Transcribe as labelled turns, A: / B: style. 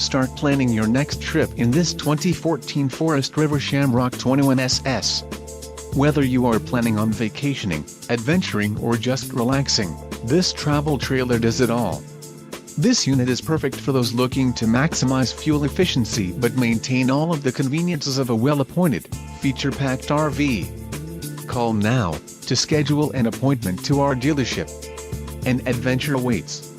A: Start planning your next trip in this 2014 Forest River Shamrock 21SS. Whether you are planning on vacationing, adventuring or just relaxing, this travel trailer does it all. This unit is perfect for those looking to maximize fuel efficiency but maintain all of the conveniences of a well-appointed, feature-packed RV. Call now to schedule an appointment to our dealership. An adventure awaits.